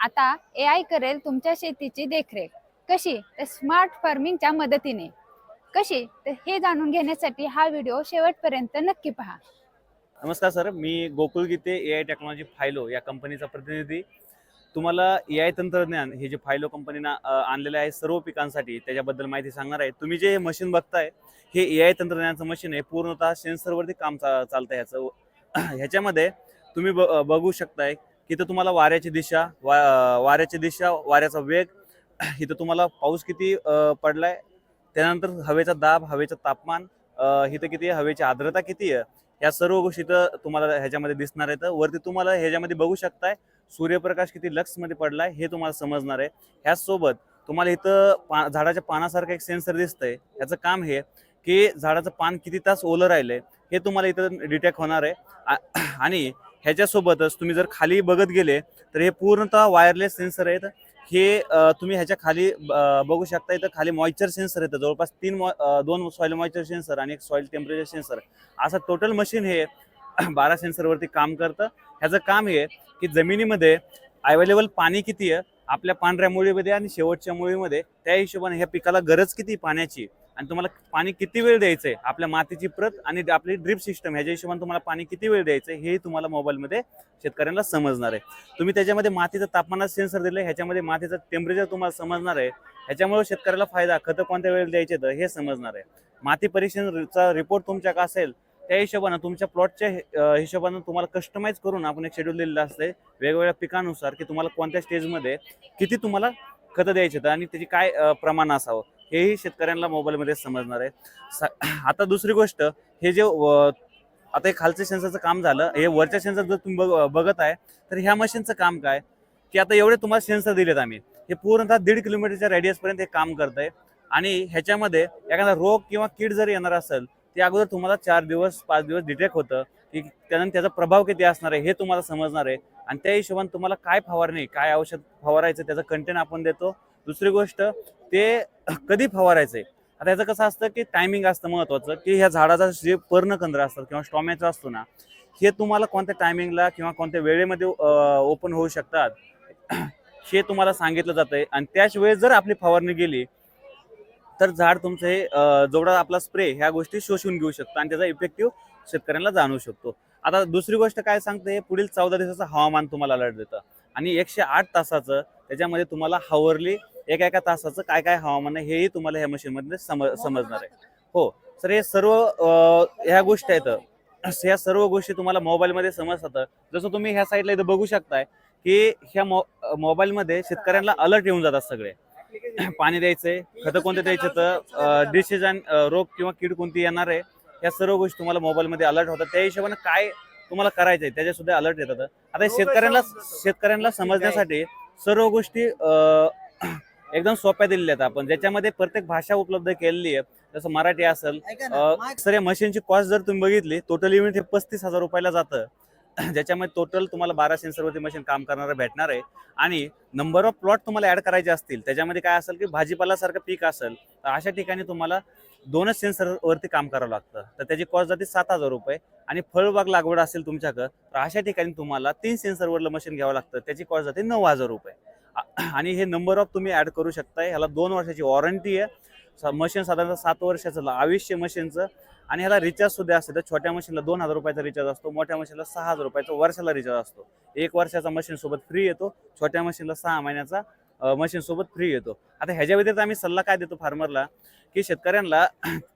आता AI करेल तुमच्या शेतीची देखरेख. कशी? तर स्मार्ट फार्मिंगच्या मदतीने. कशी? तर हे जाणून घेण्यासाठी हा व्हिडिओ शेवटपर्यंत नक्की पहा. नमस्कार सर, मी गोकुळ गीते AI टेक्नॉलॉजी फायलो या कंपनीचा प्रतिनिधी. तुम्हाला AI तंत्रज्ञान हे जे फायलो कंपनीनं आणलेलं आहे सर्व पिकांसाठी त्याच्याबद्दल माहिती सांगणार आहे. तुम्ही जे मशीन बघताय हे AI तंत्रज्ञानाचं मशीन आहे. पूर्णतः सेन्सरवरती काम चालतं ह्याचं. ह्याच्यामध्ये तुम्ही बघू शकताय की इथं तुम्हाला वाऱ्याची दिशा, वाऱ्याची दिशा, वाऱ्याचा वेग, इथं तुम्हाला पाऊस किती पडलाय, त्यानंतर हवेचा दाब, हवेचं तापमान, इथं किती आहे, हवेची आर्द्रता किती आहे, या सर्व गोष्टी इथं तुम्हाला ह्याच्यामध्ये दिसणार आहेत. वरती तुम्हाला ह्याच्यामध्ये बघू शकताय सूर्यप्रकाश किती लक्समध्ये पडलाय हे तुम्हाला समजणार आहे. ह्याचसोबत तुम्हाला इथं झाडाच्या पानासारखं एक सेन्सर दिसतंय. ह्याचं काम हे की झाडाचं पान किती तास ओलं राहिलंय हे तुम्हाला इथं डिटेक्ट होणार आहे. आणि ह्याच्यासोबतच तुम्ही जर खाली बघत गेले तर हे पूर्णतः वायरलेस सेन्सर आहेत. हे तुम्ही ह्याच्या खाली बघू शकता. इथं खाली मॉइश्चर सेन्सर येतं, जवळपास 2 सॉइल मॉइश्चर सेन्सर आणि एक सॉइल टेम्परेचर सेन्सर, असं टोटल मशीन हे 12 सेन्सरवरती काम करतं. ह्याचं काम हे की जमिनीमध्ये अवेलेबल पाणी किती आहे आपल्या पांढऱ्या मुळीमध्ये आणि शेवटच्या मुळीमध्ये, त्या हिशोबाने ह्या पिकाला गरज किती पाण्याची आणि तुम्हाला पाणी किती वेळ द्यायचंय, आपल्या मातीची प्रत आणि आपली ड्रिप सिस्टम ह्याच्या हिशोबाने तुम्हाला पाणी किती वेळ द्यायचंय हे तुम्हाला मोबाईलमध्ये शेतकऱ्यांना समजणार आहे. तुम्ही त्याच्यामध्ये मातीचं तापमानाचं सेन्सर दिलं, ह्याच्यामध्ये मातीचं टेम्परेचर तुम्हाला समजणार आहे. ह्याच्यामुळे शेतकऱ्याला फायदा, खतं कोणत्या वेळेला द्यायचे तर हे समजणार आहे. माती परीक्षणाचा रिपोर्ट तुमच्याकडे असेल त्या हिशोबानं तुमच्या प्लॉटच्या हिशोबानं तुम्हाला कस्टमाइज करून आपण एक शेड्यूल दिलेलं असते वेगवेगळ्या पिकांनुसार की तुम्हाला कोणत्या स्टेजमध्ये किती तुम्हाला खतं द्यायचे आणि त्याची काय प्रमाण असावं हेही शेतकऱ्यांना मोबाईलमध्ये समजणार आहे. आता दुसरी गोष्ट, हे जे आता हे खालच्या सेन्सरचं काम झालं. हे वरच्या सेन्सर जर तुम्ही बघत आहे तर ह्या मशीनचं काम काय की आता एवढे तुम्हाला सेन्सर दिलेत आम्ही, हे पूर्णतः 1.5 किलोमीटरच्या रेडियसपर्यंत हे काम करत आहे. आणि ह्याच्यामध्ये एखादा रोग किंवा कीड जर येणार असेल ते अगोदर तुम्हाला 4 दिवस 5 दिवस डिटेक्ट होतं की त्यानंतर त्याचा प्रभाव किती असणार आहे हे तुम्हाला समजणार आहे. आणि त्या हिशोबाने तुम्हाला काय फवारणी, काय औषध फवारायचं त्याचं कंटेंट आपण देतो. दुसरी गोष्ट, ते कधी फवारायचंय. आता याचं कसं असतं की टायमिंग असतं महत्त्वाचं, की ह्या झाडाचा जे पर्णकेंद्र असतात किंवा स्टॉमॅचो असतो ना, हे तुम्हाला कोणत्या टायमिंगला किंवा कोणत्या वेळेमध्ये ओपन होऊ शकतात हे तुम्हाला सांगितलं जातंय. आणि त्याच वेळेस जर आपली फवारणी गेली तर झाड तुमचं हे जेवढा आपला स्प्रे ह्या गोष्टी शोषून घेऊ शकतो आणि त्याचा इफेक्टिव्ह शेतकऱ्यांना जाणवू शकतो. आता दुसरी गोष्ट काय सांगते, पुढील 14 दिवसाचं हवामान तुम्हाला अलर्ट देतं आणि 108 तासाचं त्याच्यामध्ये तुम्हाला हावरली एका तासाचं काय काय हवामान आहे हेही तुम्हाला ह्या मशीनमध्ये समजणार आहे. हो सर, हे सर्व ह्या गोष्टी आहेत. ह्या सर्व गोष्टी तुम्हाला मोबाईलमध्ये समजतात. जसं तुम्ही ह्या साईडला इथं बघू शकताय की ह्या मोबाईलमध्ये शेतकऱ्यांना अलर्ट येऊन जातात सगळे. पाणी द्यायचंय, खतं कोणते द्यायचे, तर डिसीज आणि रोग किंवा कीड कोणती येणार आहे, या सर्व गोष्टी तुम्हाला मोबाईलमध्ये अलर्ट होतात. त्या हिशोबाने काय तुम्हाला करायचंय त्याच्या सुद्धा अलर्ट येतात. आता शेतकऱ्यांना समजण्यासाठी सर्व गोष्टी एकदम सोप्या दिलेल्या आहेत आपण, ज्याच्यामध्ये प्रत्येक भाषा उपलब्ध केलेली आहे. जसं मराठी असेल. सर या मशीनची कॉस्ट जर तुम्ही बघितली, टोटल युनिट हे 35,000 रुपयाला जातं. ज्याच्यामध्ये टोटल तुम्हाला 12 सेन्सरवरती मशीन काम करणारं भेटणार आहे. आणि नंबर ऑफ प्लॉट तुम्हाला ऍड करायचे असतील, त्याच्यामध्ये काय असेल की भाजीपाला सारखं पीक असेल तर अशा ठिकाणी तुम्हाला 2च सेन्सरवरती काम करावं लागतं, तर त्याची कॉस्ट जाते 7,000 रुपये. आणि फळबाग लागवड असेल तुमच्याकडं तर अशा ठिकाणी तुम्हाला 3 सेन्सरवरलं मशीन घ्यावं लागतं, त्याची कॉस्ट जाते 9,000 रुपये. आणि हे नंबर ऑफ तुम्ही ऍड करू शकताय. ह्याला 2 वर्षाची वॉरंटी आहे. मशीन साधारणतः 7 वर्षाचं आयुष्य मशीनचं. आणि ह्याला रिचार्ज सुद्धा असते, तर छोट्या मशीनला 2,000 रुपयाचा रिचार्ज असतो, मोठ्या मशीनला 6,000 रुपयाचा वर्षाला रिचार्ज असतो. 1 वर्षाचा मशीन सोबत फ्री येतो, छोट्या मशीनला 6 महिन्याचा मशीन सोबत फ्री येतो. आता ह्याच्या व्यतिरिक्त आम्ही सल्ला काय देतो फार्मरला की शेतकऱ्यांना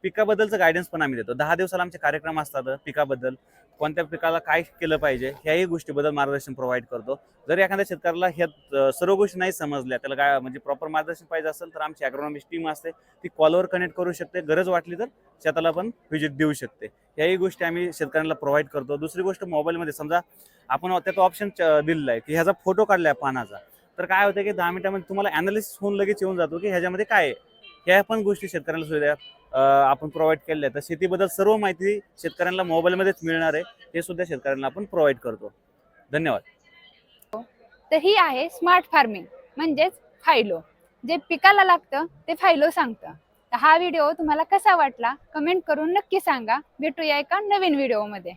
पिकाबद्दलचं गायडन्स पण आम्ही देतो. 10 दिवसाला आमचे कार्यक्रम असतात पिकाबद्दल, कोणत्या पिकाला काय केलं पाहिजे ह्याही गोष्टीबद्दल मार्गदर्शन प्रोव्हाइड करतो. जर एखाद्या शेतकऱ्याला ह्या सर्व गोष्टी नाही समजल्या, त्याला काय म्हणजे प्रॉपर मार्गदर्शन पाहिजे असेल तर आमची ॲग्रोनॉमिस्ट टीम असते, ती कॉलवर कनेक्ट करू शकते. गरज वाटली तर शेताला पण व्हिजिट देऊ शकते. ह्याही गोष्टी आम्ही शेतकऱ्यांना प्रोव्हाइड करतो. दुसरी गोष्ट, मोबाईलमध्ये समजा आपण त्याचा ऑप्शन दिलेला आहे की ह्याचा फोटो काढलाय पानाचा, तर काय होतं की 10 मिनिटांमध्ये तुम्हाला अनालिसिस होऊन लगेच येऊन जातो की ह्याच्यामध्ये काय आहे. ह्या पण गोष्टी शेतकऱ्यांना सुविधा आपण प्रोव्हाइड केलेल्या आहेत. तर शेतीबद्दल सर्व माहिती शेतकऱ्यांना मोबाईलमध्येच मिळणार आहे, हे सुद्धा शेतकऱ्यांना आपण प्रोव्हाइड करतो. धन्यवाद. तर ही आहे स्मार्ट फार्मिंग म्हणजेच फायलो. जे पिकाला लागतं ते फायलो सांगतं. तर हा व्हिडिओ तुम्हाला कसा वाटला कमेंट करून नक्की सांगा. भेटूया एका नवीन व्हिडिओमध्ये.